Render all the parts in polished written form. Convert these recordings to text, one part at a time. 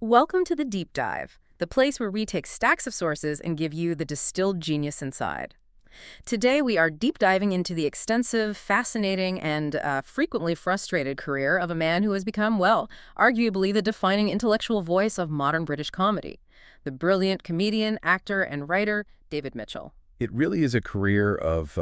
Welcome to the Deep Dive, the place where we take stacks of sources and give you the distilled genius inside. Today, we are deep diving into the extensive, fascinating, and frequently frustrated career of a man who has become, well, arguably the defining intellectual voice of modern British comedy, the brilliant comedian, actor, and writer David Mitchell. It really is a career of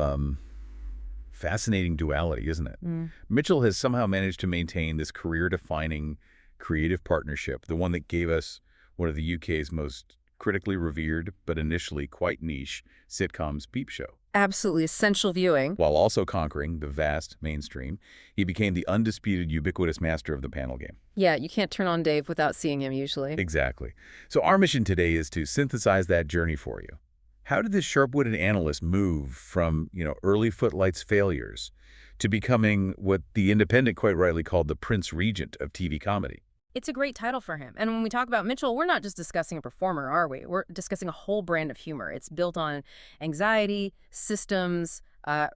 fascinating duality, isn't it? Mitchell has somehow managed to maintain this career-defining creative partnership, the one that gave us one of the UK's most critically revered, but initially quite niche, sitcoms, Peep Show. Absolutely essential viewing. While also conquering the vast mainstream, he became the undisputed, ubiquitous master of the panel game. Yeah, you can't turn on Dave without seeing him usually. Exactly. So our mission today is to synthesize that journey for you. How did this sharp-witted analyst move from, early Footlights failures to becoming what the Independent quite rightly called the Prince Regent of TV comedy? It's a great title for him. And when we talk about Mitchell, we're not just discussing a performer, are we? We're discussing a whole brand of humor. It's built on anxiety, systems,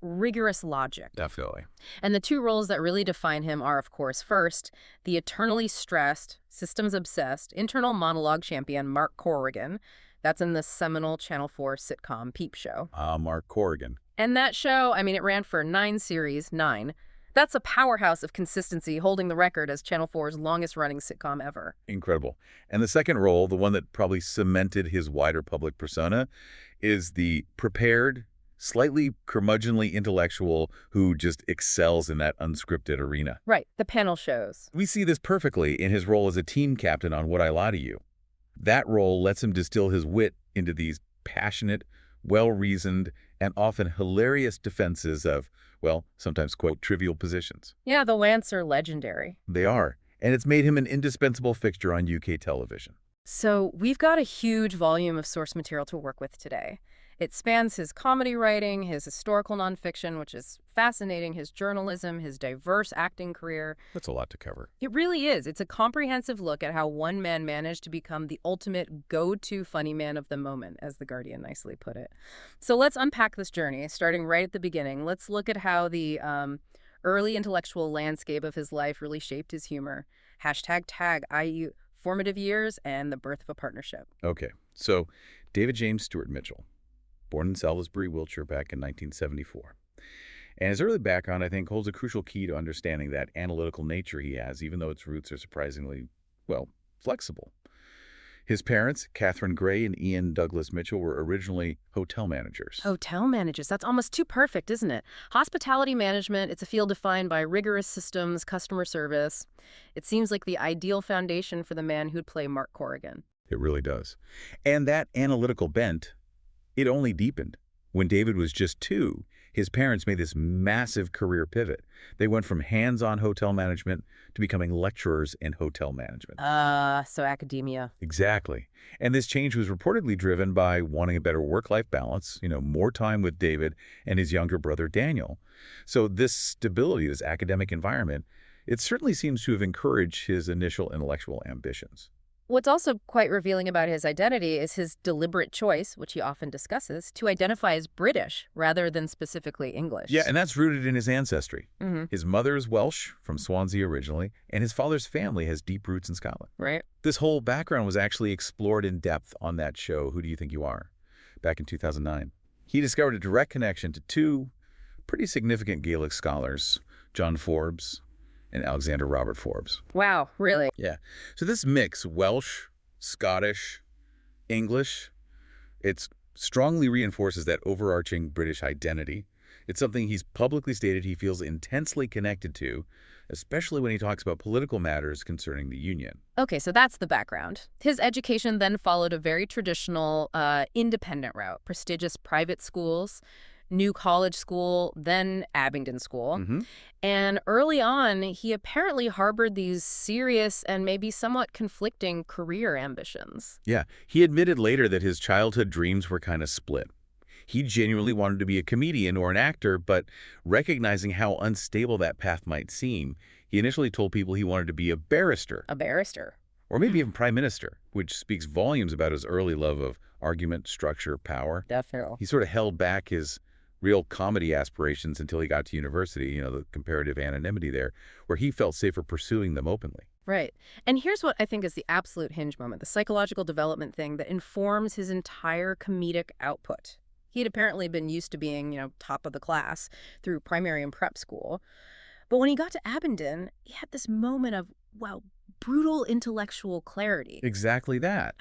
rigorous logic. Definitely. And the two roles that really define him are, of course, first, the eternally stressed, systems-obsessed, internal monologue champion Mark Corrigan. That's in the seminal Channel 4 sitcom Peep Show. Mark Corrigan. And that show, it ran for 9 series, 9. That's a powerhouse of consistency, holding the record as Channel 4's longest-running sitcom ever. Incredible. And the second role, the one that probably cemented his wider public persona, is the prepared, slightly curmudgeonly intellectual who just excels in that unscripted arena. Right, the panel shows. We see this perfectly in his role as a team captain on Would I Lie to You? That role lets him distill his wit into these passionate, well-reasoned, and often hilarious defenses of, well, sometimes quite trivial positions. Yeah, the Lants are legendary. They are, and it's made him an indispensable fixture on UK television. So we've got a huge volume of source material to work with today. It spans his comedy writing, his historical nonfiction, which is fascinating, his journalism, his diverse acting career. That's a lot to cover. It really is. It's a comprehensive look at how one man managed to become the ultimate go-to funny man of the moment, as The Guardian nicely put it. So let's unpack this journey, starting right at the beginning. Let's look at how the early intellectual landscape of his life really shaped his humor. #tag, i.e. formative years and the birth of a partnership. Okay, so David James Stewart Mitchell, born in Salisbury, Wiltshire back in 1974. And his early background, I think, holds a crucial key to understanding that analytical nature he has, even though its roots are surprisingly, well, flexible. His parents, Catherine Gray and Ian Douglas Mitchell, were originally hotel managers. Hotel managers, that's almost too perfect, isn't it? Hospitality management, it's a field defined by rigorous systems, customer service. It seems like the ideal foundation for the man who'd play Mark Corrigan. It really does. And that analytical bent, it only deepened. When David was just 2, his parents made this massive career pivot. They went from hands-on hotel management to becoming lecturers in hotel management. So academia. Exactly. And this change was reportedly driven by wanting a better work-life balance, more time with David and his younger brother Daniel. So this stability, this academic environment, it certainly seems to have encouraged his initial intellectual ambitions. What's also quite revealing about his identity is his deliberate choice, which he often discusses, to identify as British rather than specifically English. Yeah, and that's rooted in his ancestry. Mm-hmm. His mother is Welsh, from Swansea originally, and his father's family has deep roots in Scotland. Right. This whole background was actually explored in depth on that show, Who Do You Think You Are?, back in 2009. He discovered a direct connection to 2 pretty significant Gaelic scholars, John Forbes and Alexander Robert Forbes. Wow, really? Yeah. So this mix, Welsh, Scottish, English, it strongly reinforces that overarching British identity. It's something he's publicly stated he feels intensely connected to, especially when he talks about political matters concerning the Union. Okay, so that's the background. His education then followed a very traditional independent route, prestigious private schools, New College School, then Abingdon School. Mm-hmm. And early on, he apparently harbored these serious and maybe somewhat conflicting career ambitions. Yeah, he admitted later that his childhood dreams were kind of split. He genuinely wanted to be a comedian or an actor, but recognizing how unstable that path might seem, he initially told people he wanted to be a barrister. A barrister. Or maybe even prime minister, which speaks volumes about his early love of argument, structure, power. Definitely. He sort of held back his real comedy aspirations until he got to university, the comparative anonymity there, where he felt safer pursuing them openly. Right. And here's what I think is the absolute hinge moment, the psychological development thing that informs his entire comedic output. He had apparently been used to being, top of the class through primary and prep school. But when he got to Abingdon, he had this moment of, wow, brutal intellectual clarity. Exactly that.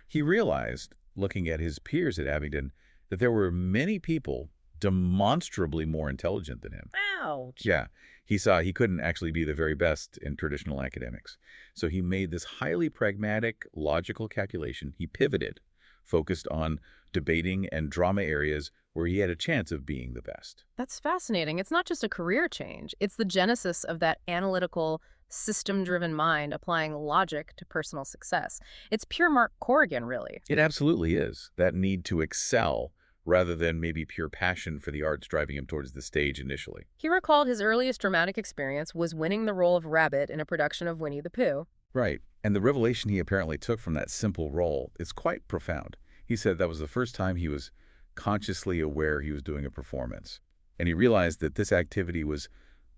He realized, looking at his peers at Abingdon, that there were many people demonstrably more intelligent than him. Ouch. Yeah, he saw he couldn't actually be the very best in traditional academics. So he made this highly pragmatic, logical calculation. He pivoted, focused on debating and drama areas where he had a chance of being the best. That's fascinating. It's not just a career change. It's the genesis of that analytical, system-driven mind applying logic to personal success. It's pure Mark Corrigan, really. It absolutely is. That need to excel rather than maybe pure passion for the arts driving him towards the stage initially. He recalled his earliest dramatic experience was winning the role of Rabbit in a production of Winnie the Pooh. Right. And the revelation he apparently took from that simple role is quite profound. He said that was the first time he was consciously aware he was doing a performance. And he realized that this activity was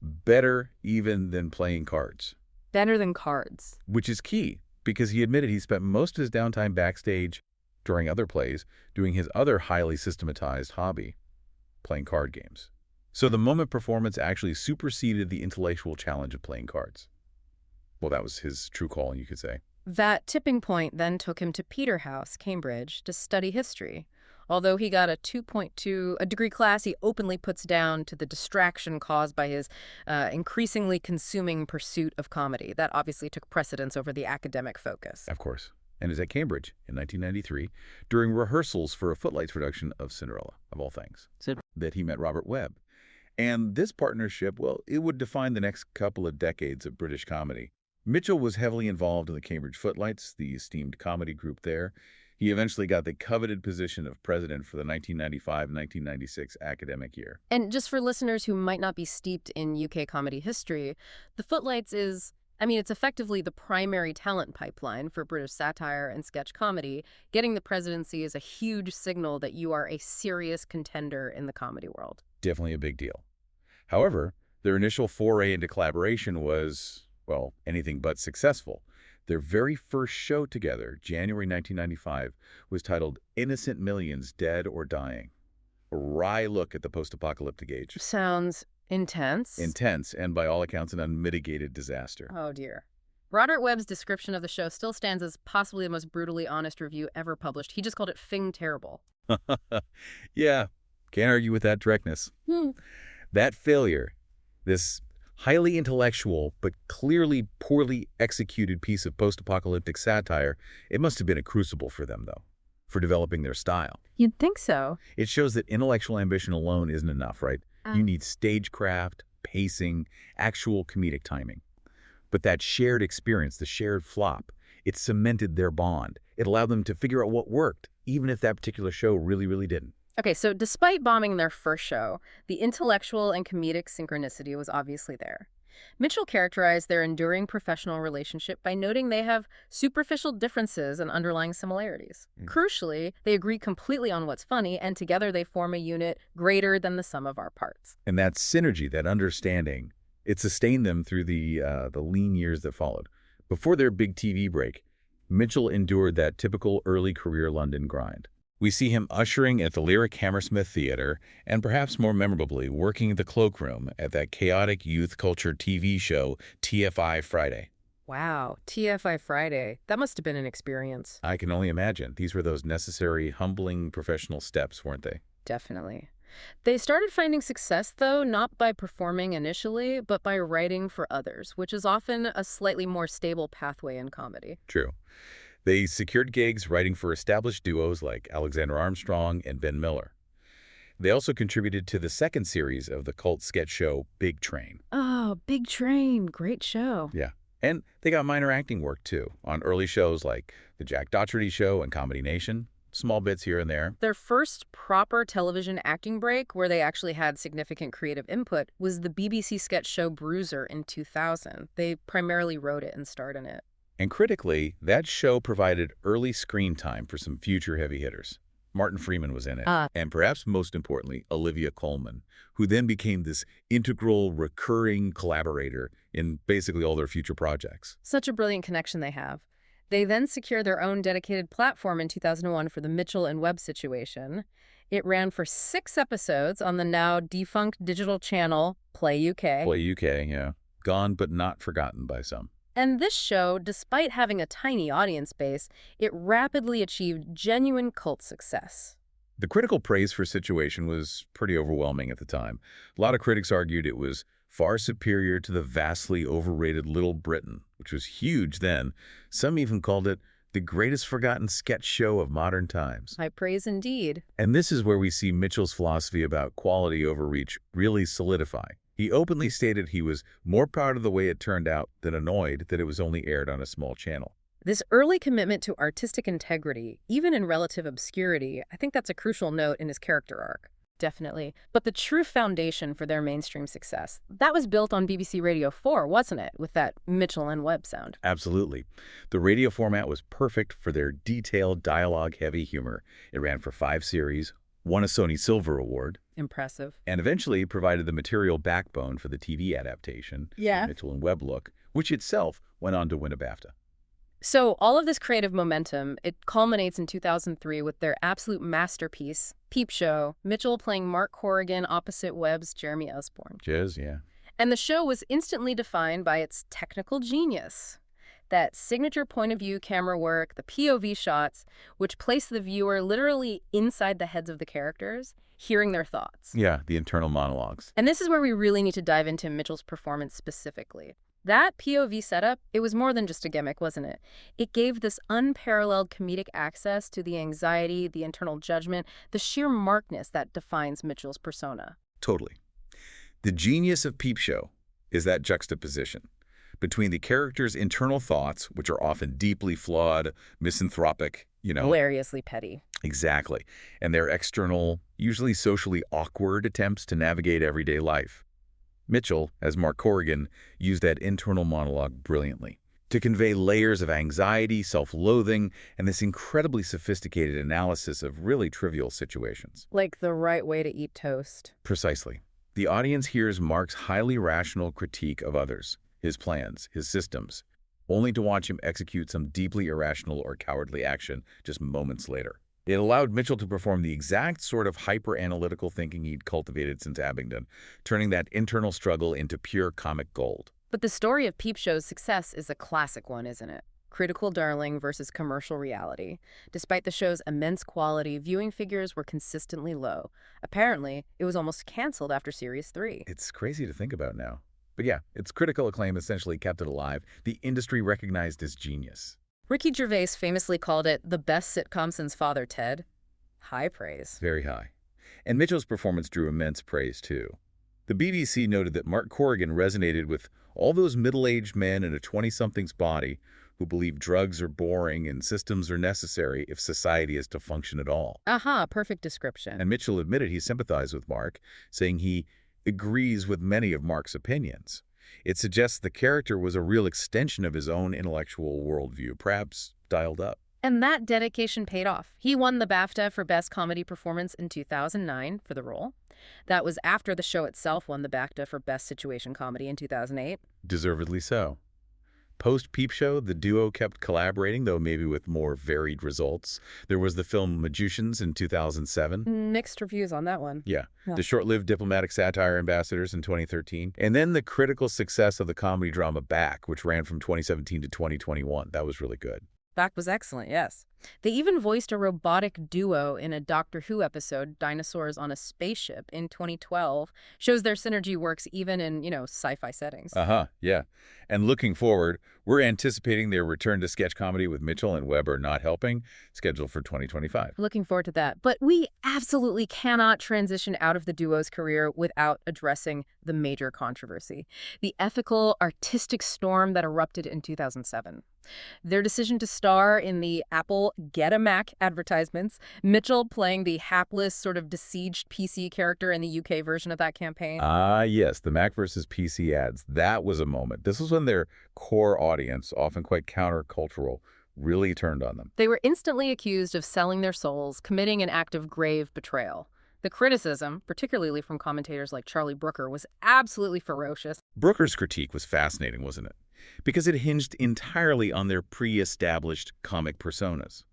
better even than playing cards. Better than cards. Which is key, because he admitted he spent most of his downtime backstage during other plays doing his other highly systematized hobby, playing card games. So the moment performance actually superseded the intellectual challenge of playing cards. Well, that was his true calling, you could say. That tipping point then took him to Peterhouse, Cambridge, to study history. Although he got a 2.2, a degree class he openly puts down to the distraction caused by his increasingly consuming pursuit of comedy. That obviously took precedence over the academic focus. Of course. And is at Cambridge in 1993 during rehearsals for a Footlights production of Cinderella, of all things, that he met Robert Webb. And this partnership, well, it would define the next couple of decades of British comedy. Mitchell was heavily involved in the Cambridge Footlights, the esteemed comedy group there. He eventually got the coveted position of president for the 1995-1996 academic year. And just for listeners who might not be steeped in UK comedy history, the Footlights is, it's effectively the primary talent pipeline for British satire and sketch comedy. Getting the presidency is a huge signal that you are a serious contender in the comedy world. Definitely a big deal. However, their initial foray into collaboration was, well, anything but successful. Their very first show together, January 1995, was titled Innocent Millions Dead or Dying. A wry look at the post-apocalyptic age. Sounds intense. Intense, and by all accounts, an unmitigated disaster. Oh, dear. Robert Webb's description of the show still stands as possibly the most brutally honest review ever published. He just called it Fing Terrible. Yeah, can't argue with that directness. That failure, this highly intellectual but clearly poorly executed piece of post-apocalyptic satire, it must have been a crucible for them, though, for developing their style. You'd think so. It shows that intellectual ambition alone isn't enough, right? You need stagecraft, pacing, actual comedic timing. But that shared experience, the shared flop, it cemented their bond. It allowed them to figure out what worked, even if that particular show really didn't. Okay, so despite bombing their first show, the intellectual and comedic synchronicity was obviously there. Mitchell characterized their enduring professional relationship by noting they have superficial differences and underlying similarities. Crucially, they agree completely on what's funny, and together they form a unit greater than the sum of our parts. And that synergy, that understanding, it sustained them through the lean years that followed. Before their big TV break, Mitchell endured that typical early career London grind. We see him ushering at the Lyric Hammersmith Theatre, and perhaps more memorably, working the cloakroom at that chaotic youth culture TV show, TFI Friday. Wow, TFI Friday. That must have been an experience. I can only imagine. These were those necessary, humbling professional steps, weren't they? Definitely. They started finding success, though, not by performing initially, but by writing for others, which is often a slightly more stable pathway in comedy. True. They secured gigs writing for established duos like Alexander Armstrong and Ben Miller. They also contributed to the second series of the cult sketch show Big Train. Oh, Big Train. Great show. Yeah. And they got minor acting work, too, on early shows like The Jack Dougherty Show and Comedy Nation. Small bits here and there. Their first proper television acting break, where they actually had significant creative input, was the BBC sketch show Bruiser in 2000. They primarily wrote it and starred in it. And critically, that show provided early screen time for some future heavy hitters. Martin Freeman was in it, and perhaps most importantly, Olivia Colman, who then became this integral, recurring collaborator in basically all their future projects. Such a brilliant connection they have. They then secure their own dedicated platform in 2001 for the Mitchell and Webb situation. It ran for 6 episodes on the now defunct digital channel Play UK. Play UK, yeah. Gone but not forgotten by some. And this show, despite having a tiny audience base, it rapidly achieved genuine cult success. The critical praise for Situation was pretty overwhelming at the time. A lot of critics argued it was far superior to the vastly overrated Little Britain, which was huge then. Some even called it the greatest forgotten sketch show of modern times. High praise indeed. And this is where we see Mitchell's philosophy about quality over reach really solidify. He openly stated he was more proud of the way it turned out than annoyed that it was only aired on a small channel. This early commitment to artistic integrity, even in relative obscurity, I think that's a crucial note in his character arc. Definitely. But the true foundation for their mainstream success, that was built on BBC Radio 4, wasn't it? With that Mitchell and Webb sound. Absolutely. The radio format was perfect for their detailed, dialogue-heavy humor. It ran for 5 series, won a Sony Silver Award. Impressive. And eventually provided the material backbone for the TV adaptation, Yeah. Mitchell and Webb look, which itself went on to win a BAFTA. So all of this creative momentum, it culminates in 2003 with their absolute masterpiece, Peep Show, Mitchell playing Mark Corrigan opposite Webb's Jeremy Osborne. Jizz, yeah. And the show was instantly defined by its technical genius. That signature point-of-view camera work, the POV shots, which place the viewer literally inside the heads of the characters, hearing their thoughts. Yeah, the internal monologues. And this is where we really need to dive into Mitchell's performance specifically. That POV setup, it was more than just a gimmick, wasn't it? It gave this unparalleled comedic access to the anxiety, the internal judgment, the sheer markedness that defines Mitchell's persona. Totally. The genius of Peep Show is that juxtaposition between the character's internal thoughts, which are often deeply flawed, misanthropic, Hilariously petty. Exactly, and their external, usually socially awkward attempts to navigate everyday life. Mitchell, as Mark Corrigan, used that internal monologue brilliantly to convey layers of anxiety, self-loathing, and this incredibly sophisticated analysis of really trivial situations. Like the right way to eat toast. Precisely. The audience hears Mark's highly rational critique of others, his plans, his systems, only to watch him execute some deeply irrational or cowardly action just moments later. It allowed Mitchell to perform the exact sort of hyper-analytical thinking he'd cultivated since Abingdon, turning that internal struggle into pure comic gold. But the story of Peep Show's success is a classic one, isn't it? Critical darling versus commercial reality. Despite the show's immense quality, viewing figures were consistently low. Apparently, it was almost canceled after Series 3. It's crazy to think about now. But yeah, its critical acclaim essentially kept it alive. The industry recognized its genius. Ricky Gervais famously called it the best sitcom since Father Ted. High praise. Very high. And Mitchell's performance drew immense praise, too. The BBC noted that Mark Corrigan resonated with all those middle-aged men in a 20-something's body who believe drugs are boring and systems are necessary if society is to function at all. Aha, perfect description. And Mitchell admitted he sympathized with Mark, saying he agrees with many of Mark's opinions. It suggests the character was a real extension of his own intellectual worldview, perhaps dialed up. And that dedication paid off. He won the BAFTA for Best Comedy Performance in 2009 for the role. That was after the show itself won the BAFTA for Best Situation Comedy in 2008. Deservedly so. Post-Peep Show, the duo kept collaborating, though maybe with more varied results. There was the film Magicians in 2007. Mixed reviews on that one. Yeah. The short-lived diplomatic satire Ambassadors in 2013. And then the critical success of the comedy drama Back, which ran from 2017 to 2021. That was really good. Back was excellent, yes. They even voiced a robotic duo in a Doctor Who episode, Dinosaurs on a Spaceship, in 2012. Shows their synergy works even in, sci-fi settings. Yeah. And looking forward, we're anticipating their return to sketch comedy with Mitchell and Webb Are Not Helping, scheduled for 2025. Looking forward to that. But we absolutely cannot transition out of the duo's career without addressing the major controversy, the ethical, artistic storm that erupted in 2007. Their decision to star in the Apple Get a Mac advertisements, Mitchell playing the hapless, sort of besieged PC character in the UK version of that campaign. Yes, the Mac versus PC ads. That was a moment. This was when their core audience, often quite countercultural, really turned on them. They were instantly accused of selling their souls, committing an act of grave betrayal. The criticism, particularly from commentators like Charlie Brooker, was absolutely ferocious. Brooker's critique was fascinating, wasn't it? Because it hinged entirely on their pre-established comic personas.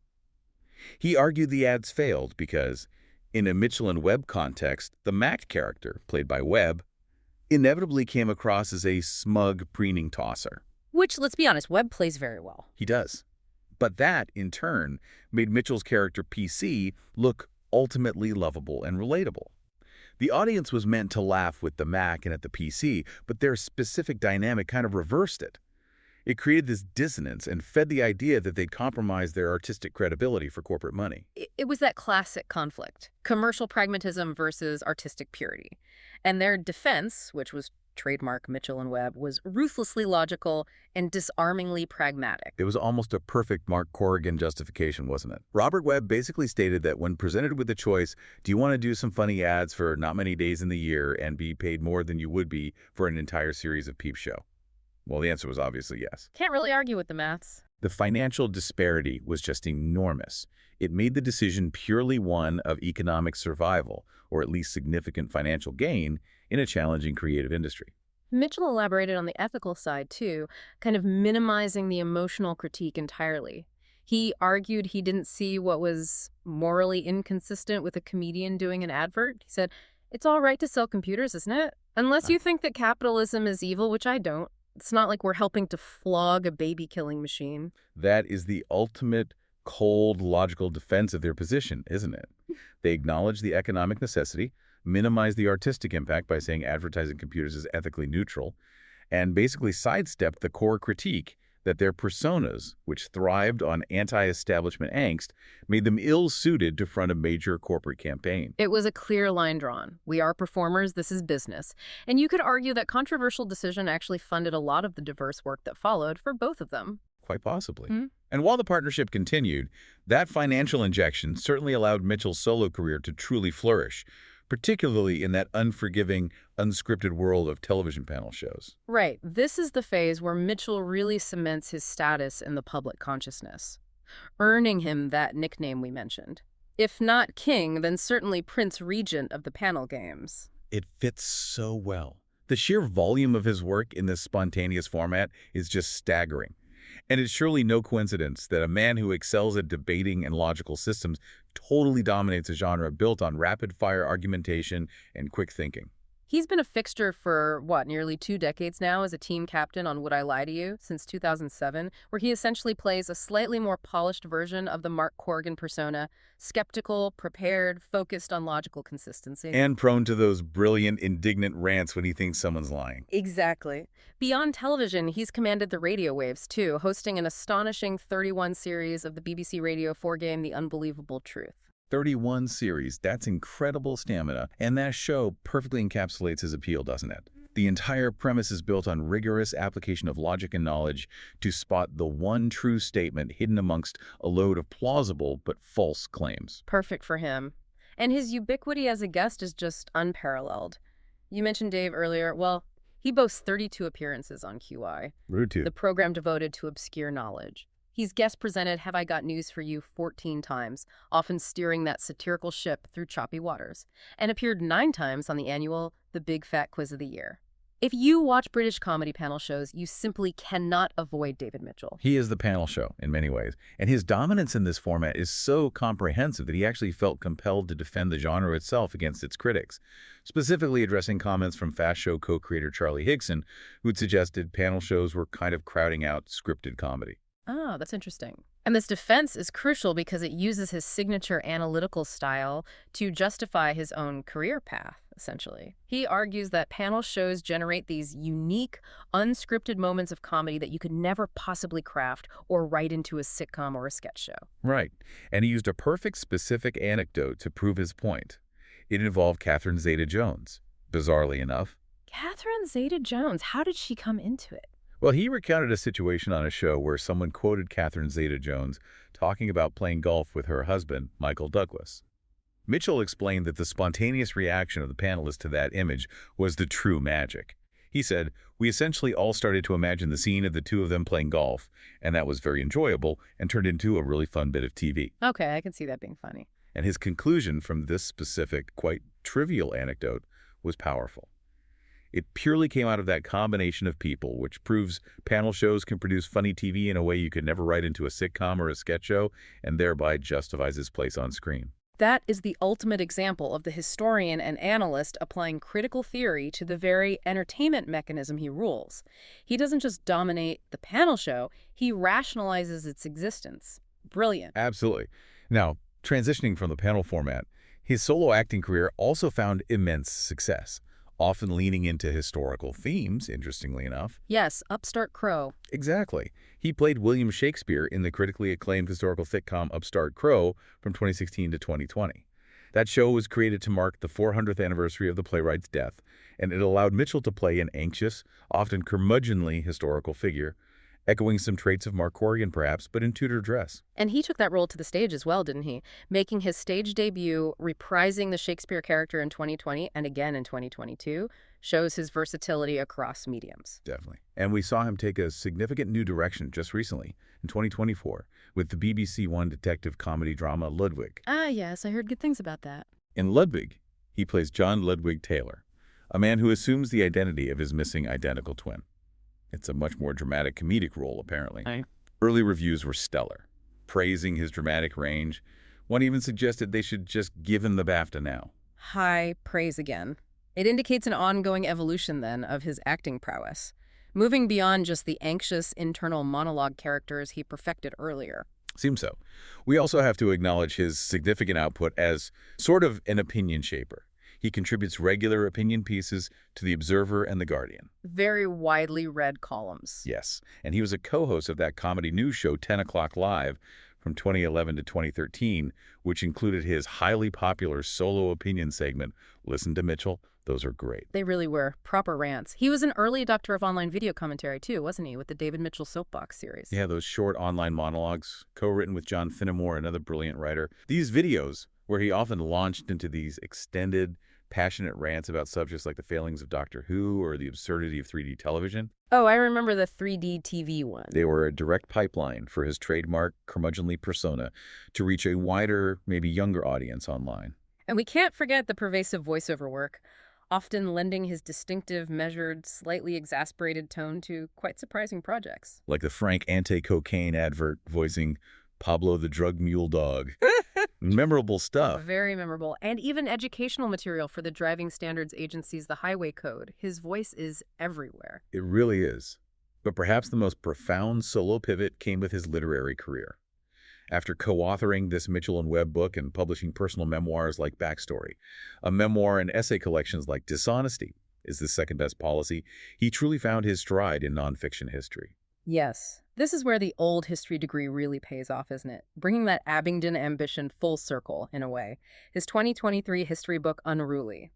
He argued the ads failed because, in a Mitchell and Webb context, the Mac character, played by Webb, inevitably came across as a smug, preening tosser. Which, let's be honest, Webb plays very well. He does. But that, in turn, made Mitchell's character PC look ultimately lovable and relatable. The audience was meant to laugh with the Mac and at the PC, but their specific dynamic kind of reversed it. It created this dissonance and fed the idea that they'd compromised their artistic credibility for corporate money. It was that classic conflict, commercial pragmatism versus artistic purity. And their defense, which was trademark Mitchell and Webb, was ruthlessly logical and disarmingly pragmatic. It was almost a perfect Mark Corrigan justification, wasn't it? Robert Webb basically stated that when presented with the choice, do you want to do some funny ads for not many days in the year and be paid more than you would be for an entire series of Peep Show? Well, the answer was obviously yes. Can't really argue with the maths. The financial disparity was just enormous. It made the decision purely one of economic survival, or at least significant financial gain, in a challenging creative industry. Mitchell elaborated on the ethical side, too, kind of minimizing the emotional critique entirely. He argued he didn't see what was morally inconsistent with a comedian doing an advert. He said, it's all right to sell computers, isn't it? Unless you think that capitalism is evil, which I don't. It's not like we're helping to flog a baby-killing machine. That is the ultimate cold, logical defense of their position, isn't it? They acknowledge the economic necessity, minimize the artistic impact by saying advertising computers is ethically neutral, and basically sidestep the core critique that their personas, which thrived on anti-establishment angst, made them ill-suited to front a major corporate campaign. It was a clear line drawn. We are performers, this is business. And you could argue that controversial decision actually funded a lot of the diverse work that followed for both of them. Quite possibly. And while the partnership continued, that financial injection certainly allowed Mitchell's solo career to truly flourish, particularly in that unforgiving, unscripted world of television panel shows. Right. This is the phase where Mitchell really cements his status in the public consciousness, earning him that nickname we mentioned. If not king, then certainly Prince Regent of the panel games. It fits so well. The sheer volume of his work in this spontaneous format is just staggering. And it's surely no coincidence that a man who excels at debating and logical systems totally dominates a genre built on rapid-fire argumentation and quick thinking. He's been a fixture for, nearly 2 decades now as a team captain on Would I Lie to You, since 2007, where he essentially plays a slightly more polished version of the Mark Corrigan persona, skeptical, prepared, focused on logical consistency. And prone to those brilliant, indignant rants when he thinks someone's lying. Exactly. Beyond television, he's commanded the radio waves, too, hosting an astonishing 31 series of the BBC Radio 4 game The Unbelievable Truth. 31 series, that's incredible stamina, and that show perfectly encapsulates his appeal, doesn't it? The entire premise is built on rigorous application of logic and knowledge to spot the one true statement hidden amongst a load of plausible but false claims. Perfect for him. And his ubiquity as a guest is just unparalleled. You mentioned Dave earlier. Well, he boasts 32 appearances on QI, Rude too. the program devoted to obscure knowledge. He's guest presented Have I Got News for You 14 times, often steering that satirical ship through choppy waters, and appeared 9 times on the annual The Big Fat Quiz of the Year. If you watch British comedy panel shows, you simply cannot avoid David Mitchell. He is the panel show in many ways, and his dominance in this format is so comprehensive that he actually felt compelled to defend the genre itself against its critics, specifically addressing comments from Fast Show co-creator Charlie Higson, who'd suggested panel shows were kind of crowding out scripted comedy. Oh, that's interesting. And this defense is crucial because it uses his signature analytical style to justify his own career path, essentially. He argues that panel shows generate these unique, unscripted moments of comedy that you could never possibly craft or write into a sitcom or a sketch show. Right. And he used a perfect specific anecdote to prove his point. It involved Catherine Zeta-Jones, bizarrely enough. Catherine Zeta-Jones, how did she come into it? Well, he recounted a situation on a show where someone quoted Catherine Zeta-Jones talking about playing golf with her husband, Michael Douglas. Mitchell explained that the spontaneous reaction of the panelists to that image was the true magic. He said, "We essentially all started to imagine the scene of the two of them playing golf, and that was very enjoyable and turned into a really fun bit of TV." Okay, I can see that being funny. And his conclusion from this specific, quite trivial anecdote was powerful. It purely came out of that combination of people, which proves panel shows can produce funny TV in a way you could never write into a sitcom or a sketch show, and thereby justifies his place on screen. That is the ultimate example of the historian and analyst applying critical theory to the very entertainment mechanism he rules. He doesn't just dominate the panel show, he rationalizes its existence. Brilliant. Absolutely. Now, transitioning from the panel format, his solo acting career also found immense success, often leaning into historical themes, interestingly enough. Yes, Upstart Crow. Exactly. He played William Shakespeare in the critically acclaimed historical sitcom Upstart Crow from 2016 to 2020. That show was created to mark the 400th anniversary of the playwright's death, and it allowed Mitchell to play an anxious, often curmudgeonly historical figure, echoing some traits of Mark Corrigan perhaps, but in Tudor dress. And he took that role to the stage as well, didn't he? Making his stage debut, reprising the Shakespeare character in 2020 and again in 2022, shows his versatility across mediums. Definitely. And we saw him take a significant new direction just recently, in 2024, with the BBC One detective comedy drama Ludwig. Ah, yes, I heard good things about that. In Ludwig, he plays John Ludwig Taylor, a man who assumes the identity of his missing identical twin. It's a much more dramatic comedic role, apparently. Early reviews were stellar, praising his dramatic range. One even suggested they should just give him the BAFTA now. High praise again. It indicates an ongoing evolution, then, of his acting prowess, moving beyond just the anxious internal monologue characters he perfected earlier. Seems so. We also have to acknowledge his significant output as sort of an opinion shaper. He contributes regular opinion pieces to The Observer and The Guardian. Very widely read columns. Yes, and he was a co-host of that comedy news show 10 O'Clock Live from 2011 to 2013, which included his highly popular solo opinion segment, Listen to Mitchell. Those are great. They really were. Proper rants. He was an early adopter of online video commentary, too, wasn't he, with the David Mitchell Soapbox series? Yeah, those short online monologues, co-written with John Finnemore, another brilliant writer. These videos, where he often launched into these extended, passionate rants about subjects like the failings of Doctor Who or the absurdity of 3D television. Oh, I remember the 3D TV one. They were a direct pipeline for his trademark curmudgeonly persona to reach a wider, maybe younger audience online. And we can't forget the pervasive voiceover work, often lending his distinctive, measured, slightly exasperated tone to quite surprising projects. Like the Frank anti-cocaine advert voicing Pablo the drug mule dog. Memorable stuff. Very memorable. And even educational material for the Driving Standards Agency's The Highway Code. His voice is everywhere. It really is. But perhaps the most profound solo pivot came with his literary career. After co-authoring this Mitchell and Webb book and publishing personal memoirs like Backstory, a memoir and essay collections like Dishonesty is the second best policy, he truly found his stride in nonfiction history. Yes. This is where the old history degree really pays off, isn't it? Bringing that Abingdon ambition full circle, in a way. His 2023 history book, Unruly.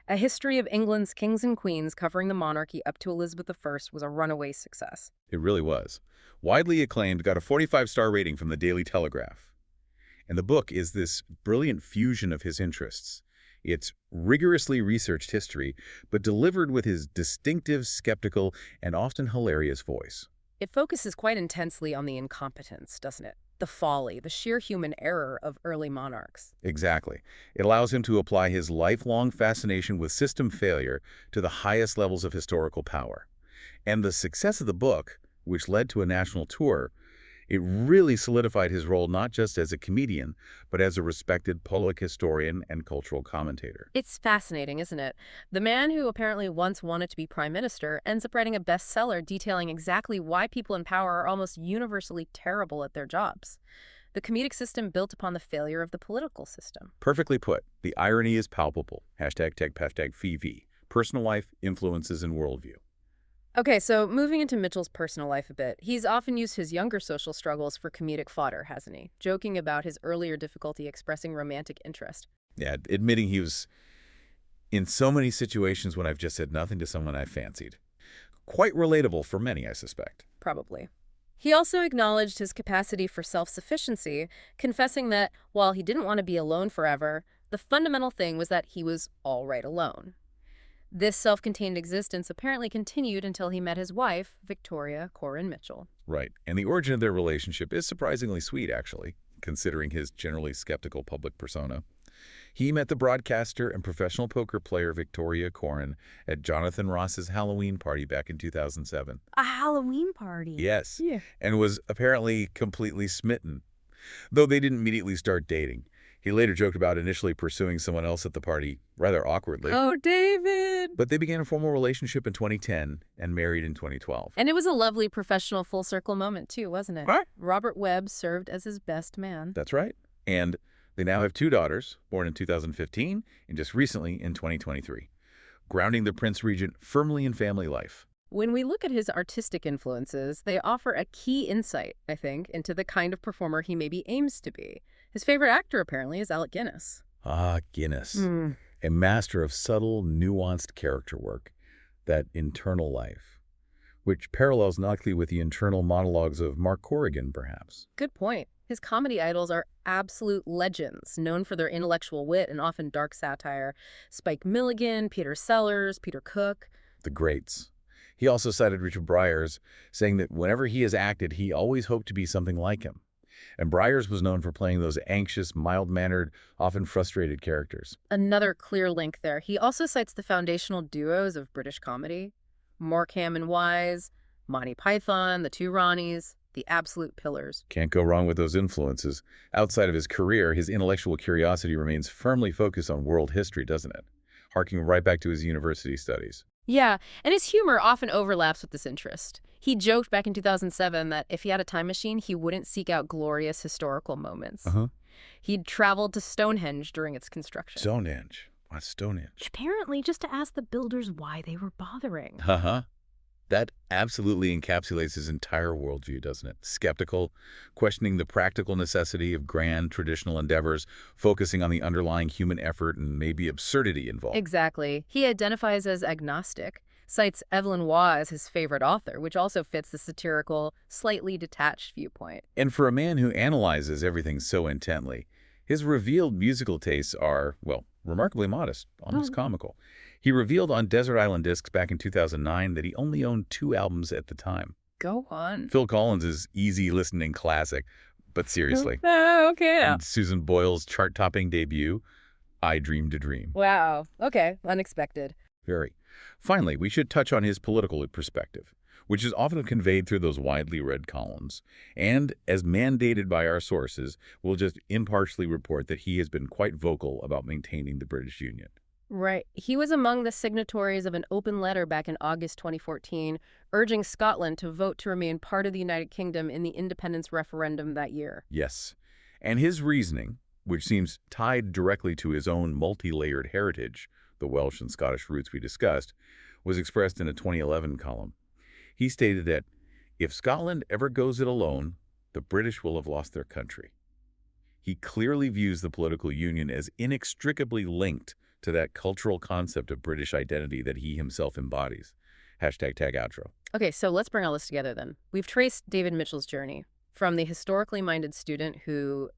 A history of England's kings and queens covering the monarchy up to Elizabeth I was a runaway success. It really was. Widely acclaimed, got a 45-star rating from the Daily Telegraph. And the book is this brilliant fusion of his interests. It's rigorously researched history, but delivered with his distinctive, skeptical, and often hilarious voice. It focuses quite intensely on the incompetence, doesn't it? The folly, the sheer human error of early monarchs. Exactly. It allows him to apply his lifelong fascination with system failure to the highest levels of historical power. And the success of the book, which led to a national tour, it really solidified his role not just as a comedian, but as a respected public historian and cultural commentator. It's fascinating, isn't it? The man who apparently once wanted to be prime minister ends up writing a bestseller detailing exactly why people in power are almost universally terrible at their jobs. The comedic system built upon the failure of the political system. Perfectly put. The irony is palpable. #TechPashtag Personal life, influences, and worldview. Okay, so moving into Mitchell's personal life a bit, he's often used his younger social struggles for comedic fodder, hasn't he? Joking about his earlier difficulty expressing romantic interest. Yeah, admitting he was in so many situations when I've just said nothing to someone I fancied. Quite relatable for many, I suspect. Probably. He also acknowledged his capacity for self-sufficiency, confessing that while he didn't want to be alone forever, the fundamental thing was that he was all right alone. This self-contained existence apparently continued until he met his wife, Victoria Corin Mitchell. Right, and the origin of their relationship is surprisingly sweet, actually. considering his generally skeptical public persona. He met the broadcaster and professional poker player Victoria Coren at Jonathan Ross's Halloween party back in 2007. A Halloween party? Yes, Yeah. and was apparently completely smitten, though they didn't immediately start dating. He later joked about initially pursuing someone else at the party, rather awkwardly. Oh, David! But they began a formal relationship in 2010 and married in 2012. And it was a lovely professional full circle moment, too, wasn't it? Right. Robert Webb served as his best man. That's right. And they now have 2 daughters, born in 2015 and just recently in 2023, grounding the Prince Regent firmly in family life. When we look at his artistic influences, they offer a key insight, I think, into the kind of performer he maybe aims to be. His favorite actor, apparently, is Alec Guinness. Ah, Guinness. A master of subtle, nuanced character work, that internal life, which parallels nicely with the internal monologues of Mark Corrigan, perhaps. Good point. His comedy idols are absolute legends, known for their intellectual wit and often dark satire. Spike Milligan, Peter Sellers, Peter Cook. The greats. He also cited Richard Briers, saying that whenever he has acted, he always hoped to be something like him. And Briers was known for playing those anxious, mild-mannered, often frustrated characters. Another clear link there. He also cites the foundational duos of British comedy. Morecambe and Wise, Monty Python, the Two Ronnies, the absolute pillars. Can't go wrong with those influences. Outside of his career, his intellectual curiosity remains firmly focused on world history, doesn't it? Harking right back to his university studies. Yeah, and his humor often overlaps with this interest. He joked back in 2007 that if he had a time machine, he wouldn't seek out glorious historical moments. He'd traveled to Stonehenge during its construction. Stonehenge. What's Stonehenge? Apparently just to ask the builders why they were bothering. That absolutely encapsulates his entire worldview, doesn't it? Skeptical, questioning the practical necessity of grand traditional endeavors, focusing on the underlying human effort and maybe absurdity involved. Exactly. He identifies as agnostic, cites Evelyn Waugh as his favorite author, which also fits the satirical, slightly detached viewpoint. And for a man who analyzes everything so intently, his revealed musical tastes are, well, remarkably modest, almost comical. He revealed on Desert Island Discs back in 2009 that he only owned 2 albums at the time. Go on. Phil Collins' easy-listening classic, but seriously. Okay. And Susan Boyle's chart-topping debut, I Dreamed a Dream. Wow. Okay. Unexpected. Very. Finally, we should touch on his political perspective, which is often conveyed through those widely read columns. And, as mandated by our sources, we'll just impartially report that he has been quite vocal about maintaining the British Union. Right. He was among the signatories of an open letter back in August 2014, urging Scotland to vote to remain part of the United Kingdom in the independence referendum that year. Yes. And his reasoning, which seems tied directly to his own multi-layered heritage, the Welsh and Scottish roots we discussed, was expressed in a 2011 column. He stated that if Scotland ever goes it alone, the British will have lost their country. He clearly views the political union as inextricably linked to that cultural concept of British identity that he himself embodies. Hashtag tag outro. Okay, so let's bring all this together then. We've traced David Mitchell's journey from the historically minded student who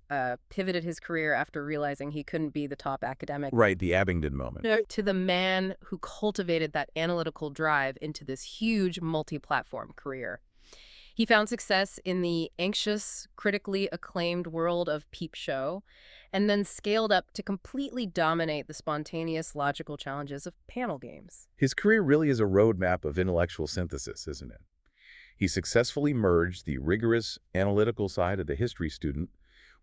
pivoted his career after realizing he couldn't be the top academic. Right, the Abingdon moment. To the man who cultivated that analytical drive into this huge multi-platform career. He found success in the anxious, critically acclaimed world of Peep Show, and then scaled up to completely dominate the spontaneous, logical challenges of panel games. His career really is a roadmap of intellectual synthesis, isn't it? He successfully merged the rigorous, analytical side of the history student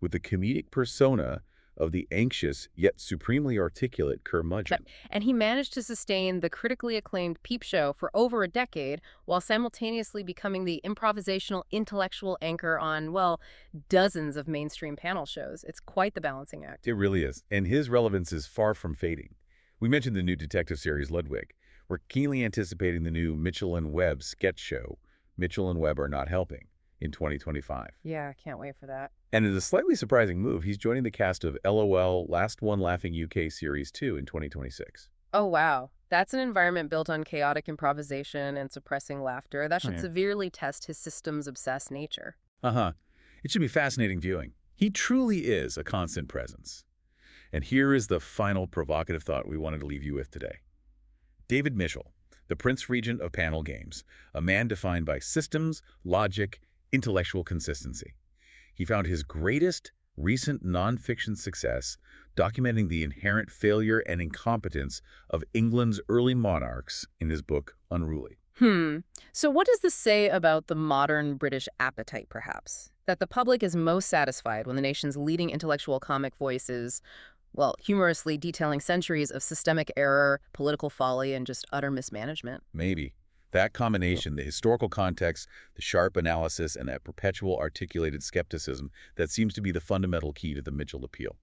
with the comedic persona of the anxious yet supremely articulate curmudgeon. And he managed to sustain the critically acclaimed Peep Show for over a decade while simultaneously becoming the improvisational intellectual anchor on, well, dozens of mainstream panel shows. It's quite the balancing act. It really is. And his relevance is far from fading. We mentioned the new detective series Ludwig. We're keenly anticipating the new Mitchell and Webb sketch show, Mitchell and Webb Are Not Helping, in 2025. Yeah, I can't wait for that. And in a slightly surprising move, he's joining the cast of LOL Last One Laughing UK Series 2 in 2026. Oh, wow. That's an environment built on chaotic improvisation and suppressing laughter. That should severely test his systems-obsessed nature. It should be fascinating viewing. He truly is a constant presence. And here is the final provocative thought we wanted to leave you with today. David Mitchell, the Prince Regent of panel games, a man defined by systems, logic, intellectual consistency. He found his greatest recent nonfiction success documenting the inherent failure and incompetence of England's early monarchs in his book Unruly. Hmm. So what does this say about the modern British appetite, perhaps? That the public is most satisfied when the nation's leading intellectual comic voices, well, humorously detailing centuries of systemic error, political folly, and just utter mismanagement. Maybe. That combination, the historical context, the sharp analysis, and that perpetual articulated skepticism, that seems to be the fundamental key to the Mitchell appeal.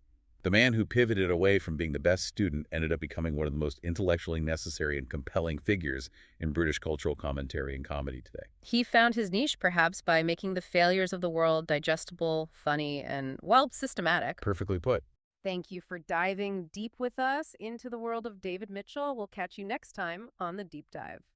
The man who pivoted away from being the best student ended up becoming one of the most intellectually necessary and compelling figures in British cultural commentary and comedy today. He found his niche, perhaps, by making the failures of the world digestible, funny, and, well, systematic. Perfectly put. Thank you for diving deep with us into the world of David Mitchell. We'll catch you next time on The Deep Dive.